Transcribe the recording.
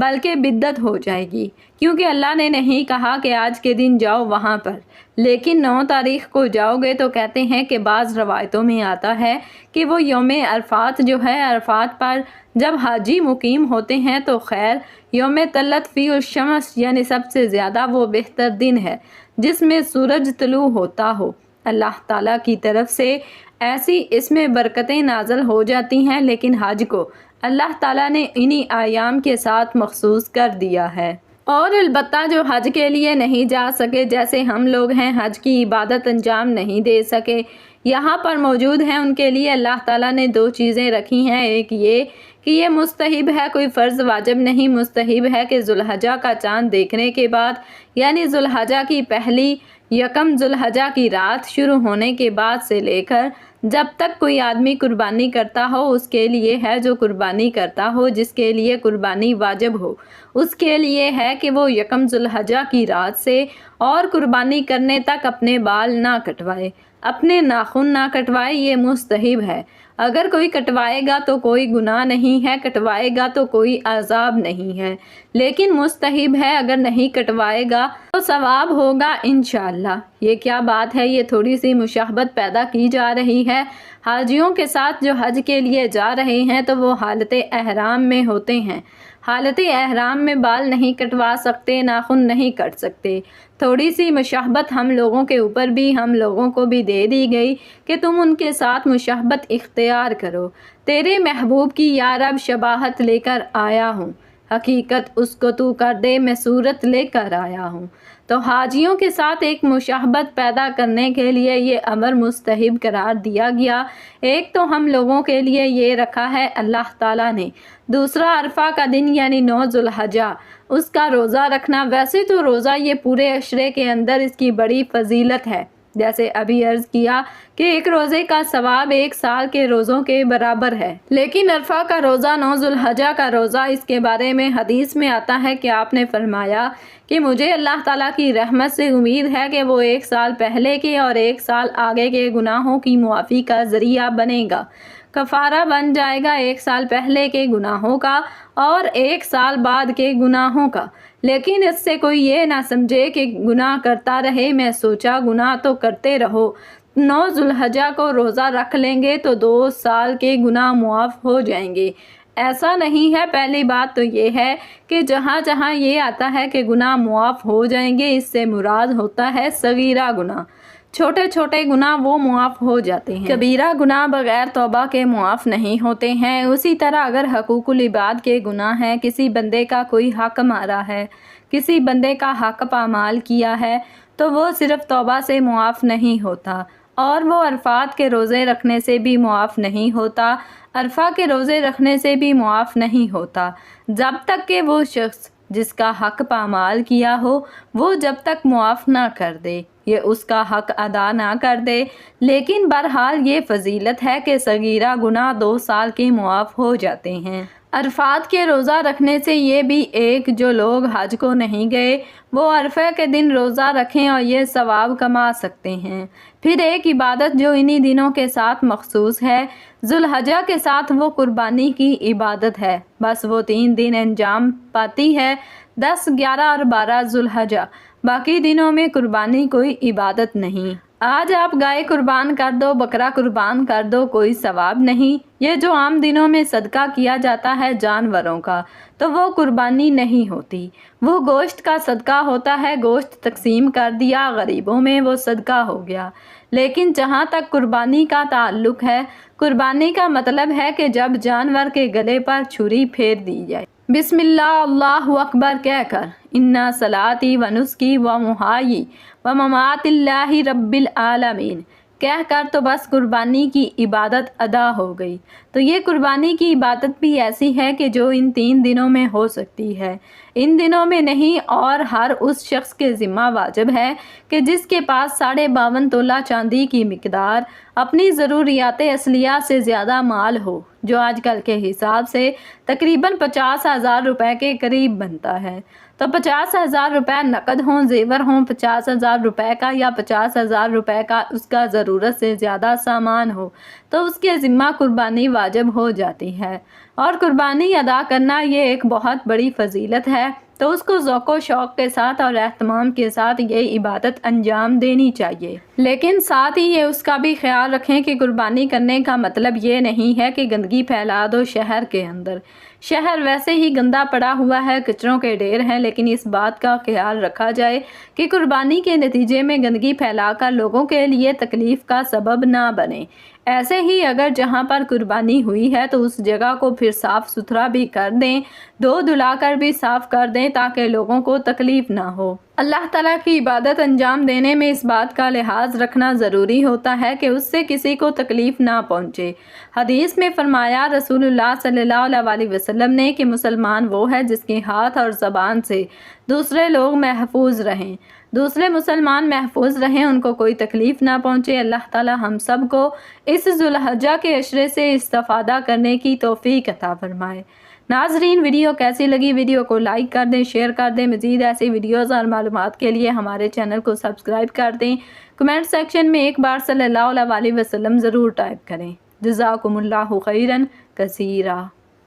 بلکہ بدعت ہو جائے گی، کیونکہ اللہ نے نہیں کہا کہ آج کے دن جاؤ وہاں پر، لیکن 9 تاریخ کو جاؤ گے تو کہتے ہیں کہ بعض روایتوں میں آتا ہے کہ وہ یوم عرفات جو ہے، عرفات پر جب حاجی مقیم ہوتے ہیں تو خیر یوم طلعت فی الشمس یعنی سب سے زیادہ وہ بہتر دن ہے جس میں سورج طلوع ہوتا ہو۔ اللہ تعالیٰ کی طرف سے ایسی اس میں برکتیں نازل ہو جاتی ہیں، لیکن حج کو اللہ تعالیٰ نے انہی ایام کے ساتھ مخصوص کر دیا ہے۔ اور البتہ جو حج کے لیے نہیں جا سکے، جیسے ہم لوگ ہیں حج کی عبادت انجام نہیں دے سکے، یہاں پر موجود ہیں، ان کے لیے اللہ تعالیٰ نے 2 چیزیں رکھی ہیں۔ ایک یہ کہ یہ مستحب ہے، کوئی فرض واجب نہیں، مستحب ہے کہ ذوالحجہ کا چاند دیکھنے کے بعد یعنی ذوالحجہ کی پہلی یکم ذوالحجہ کی رات شروع ہونے کے بعد سے لے کر جب تک کوئی آدمی قربانی کرتا ہو، اس کے لیے ہے جو قربانی کرتا ہو، جس کے لیے قربانی واجب ہو، اس کے لیے ہے کہ وہ یکم ذوالحجہ کی رات سے اور قربانی کرنے تک اپنے بال نہ کٹوائے، اپنے ناخن نہ کٹوائے، یہ مستحب ہے۔ اگر کوئی کٹوائے گا تو کوئی گناہ نہیں ہے، کٹوائے گا تو کوئی عذاب نہیں ہے، لیکن مستحب ہے، اگر نہیں کٹوائے گا تو ثواب ہوگا انشاءاللہ۔ یہ کیا بات ہے، یہ تھوڑی سی مشابہت پیدا کی جا رہی ہے حاجیوں کے ساتھ جو حج کے لیے جا رہے ہیں تو وہ حالت احرام میں ہوتے ہیں، حالت احرام میں بال نہیں کٹوا سکتے، ناخن نہیں کٹ سکتے۔ تھوڑی سی مشابہت ہم لوگوں کے اوپر بھی، ہم لوگوں کو بھی دے دی گئی کہ تم ان کے ساتھ مشابہت اختیار کرو۔ تیرے محبوب کی یا رب شباہت لے کر آیا ہوں، حقیقت اس کو تو کر دے، میں صورت لے کر آیا ہوں۔ تو حاجیوں کے ساتھ ایک مشابہت پیدا کرنے کے لیے یہ امر مستحب قرار دیا گیا۔ ایک تو ہم لوگوں کے لیے یہ رکھا ہے اللہ تعالیٰ نے، دوسرا عرفہ کا دن یعنی 9 ذوالحجہ اس کا روزہ رکھنا۔ ویسے تو روزہ یہ پورے عشرے کے اندر اس کی بڑی فضیلت ہے، جیسے ابھی عرض کیا کہ ایک روزے کا ثواب 1 سال کے روزوں کے برابر ہے، لیکن عرفہ کا روزہ 9 ذوالحجہ کا روزہ، اس کے بارے میں حدیث میں آتا ہے کہ آپ نے فرمایا کہ مجھے اللہ تعالیٰ کی رحمت سے امید ہے کہ وہ 1 سال پہلے کے اور 1 سال آگے کے گناہوں کی معافی کا ذریعہ بنے گا، کفارہ بن جائے گا 1 سال پہلے کے گناہوں کا اور 1 سال بعد کے گناہوں کا۔ لیکن اس سے کوئی یہ نہ سمجھے کہ گناہ کرتا رہے، میں سوچا گناہ تو کرتے رہو، 9 ذوالحجہ کو روزہ رکھ لیں گے تو 2 سال کے گناہ معاف ہو جائیں گے۔ ایسا نہیں ہے۔ پہلی بات تو یہ ہے کہ جہاں جہاں یہ آتا ہے کہ گناہ معاف ہو جائیں گے، اس سے مراد ہوتا ہے صغیرہ گناہ، چھوٹے چھوٹے گناہ وہ معاف ہو جاتے ہیں، کبیرہ گناہ بغیر توبہ کے معاف نہیں ہوتے ہیں۔ اسی طرح اگر حقوق العباد کے گناہ ہیں، کسی بندے کا کوئی حق مارا ہے، کسی بندے کا حق پامال کیا ہے، تو وہ صرف توبہ سے معاف نہیں ہوتا، اور وہ عرفات کے روزے رکھنے سے بھی معاف نہیں ہوتا، عرفہ کے روزے رکھنے سے بھی معاف نہیں ہوتا، جب تک کہ وہ شخص جس کا حق پامال کیا ہو وہ جب تک معاف نہ کر دے، یہ اس کا حق ادا نہ کر دے۔ لیکن بہرحال یہ فضیلت ہے کہ صغیرہ گناہ 2 سال کے معاف ہو جاتے ہیں۔ عرفات کے روزہ رکھنے سے یہ بھی ایک جو لوگ حج کو نہیں گئے وہ عرفہ کے دن روزہ رکھیں اور یہ ثواب کما سکتے ہیں۔ پھر ایک عبادت جو انہی دنوں کے ساتھ مخصوص ہے، ذوالحجہ کے ساتھ، وہ قربانی کی عبادت ہے۔ بس وہ 3 دن انجام پاتی ہے، 10، 11 اور 12 ذوالحجہ، باقی دنوں میں قربانی کوئی عبادت نہیں۔ آج آپ گائے قربان کر دو، بکرا قربان کر دو، کوئی ثواب نہیں۔ یہ جو عام دنوں میں صدقہ کیا جاتا ہے جانوروں کا، تو وہ قربانی نہیں ہوتی، وہ گوشت کا صدقہ ہوتا ہے، گوشت تقسیم کر دیا غریبوں میں، وہ صدقہ ہو گیا۔ لیکن جہاں تک قربانی کا تعلق ہے، قربانی کا مطلب ہے کہ جب جانور کے گلے پر چھری پھیر دی جائے، بسم اللہ اللہ اکبر کہہ کر، انا صلاتی و نسکی و محایی و ممات اللہ رب العالمین کہہ کر، تو بس قربانی کی عبادت ادا ہو گئی۔ تو یہ قربانی کی عبادت بھی ایسی ہے کہ جو ان 3 دنوں میں ہو سکتی ہے، ان دنوں میں نہیں، اور ہر اس شخص کے ذمہ واجب ہے کہ جس کے پاس 52.5 تولہ چاندی کی مقدار اپنی ضروریات اصلیہ سے زیادہ مال ہو، جو آج کل کے حساب سے تقریباً 50,000 روپے کے قریب بنتا ہے، تو 50,000 روپے نقد ہوں، زیور ہوں 50,000 روپے کا، یا 50,000 روپے کا اس کا ضرورت سے زیادہ سامان ہو، تو اس کے ذمہ قربانی واجب ہو جاتی ہے، اور قربانی ادا کرنا یہ ایک بہت بڑی فضیلت ہے، تو اس کو ذوق و شوق کے ساتھ اور اہتمام کے ساتھ یہ عبادت انجام دینی چاہیے۔ لیکن ساتھ ہی یہ اس کا بھی خیال رکھیں کہ قربانی کرنے کا مطلب یہ نہیں ہے کہ گندگی پھیلا دو شہر کے اندر۔ شہر ویسے ہی گندا پڑا ہوا ہے، کچروں کے ڈھیر ہیں، لیکن اس بات کا خیال رکھا جائے کہ قربانی کے نتیجے میں گندگی پھیلا کر لوگوں کے لیے تکلیف کا سبب نہ بنے۔ ایسے ہی اگر جہاں پر قربانی ہوئی ہے تو اس جگہ کو پھر صاف ستھرا بھی کر دیں، دھو دھلا کر بھی صاف کر دیں تاکہ لوگوں کو تکلیف نہ ہو۔ اللہ تعالیٰ کی عبادت انجام دینے میں اس بات کا لحاظ رکھنا ضروری ہوتا ہے کہ اس سے کسی کو تکلیف نہ پہنچے۔ حدیث میں فرمایا رسول اللہ صلی اللہ علیہ وسلم نے کہ مسلمان وہ ہے جس کے ہاتھ اور زبان سے دوسرے لوگ محفوظ رہیں، دوسرے مسلمان محفوظ رہیں، ان کو کوئی تکلیف نہ پہنچے۔ اللہ تعالیٰ ہم سب کو اس ذوالحجہ کے عشرے سے استفادہ کرنے کی توفیق عطا فرمائے۔ ناظرین، ویڈیو کیسی لگی؟ ویڈیو کو لائک کر دیں، شیئر کر دیں۔ مزید ایسی ویڈیوز اور معلومات کے لیے ہمارے چینل کو سبسکرائب کر دیں۔ کمنٹ سیکشن میں ایک بار صلی اللہ علیہ وسلم ضرور ٹائپ کریں۔ جزاکم اللہ خیرا کثیرا۔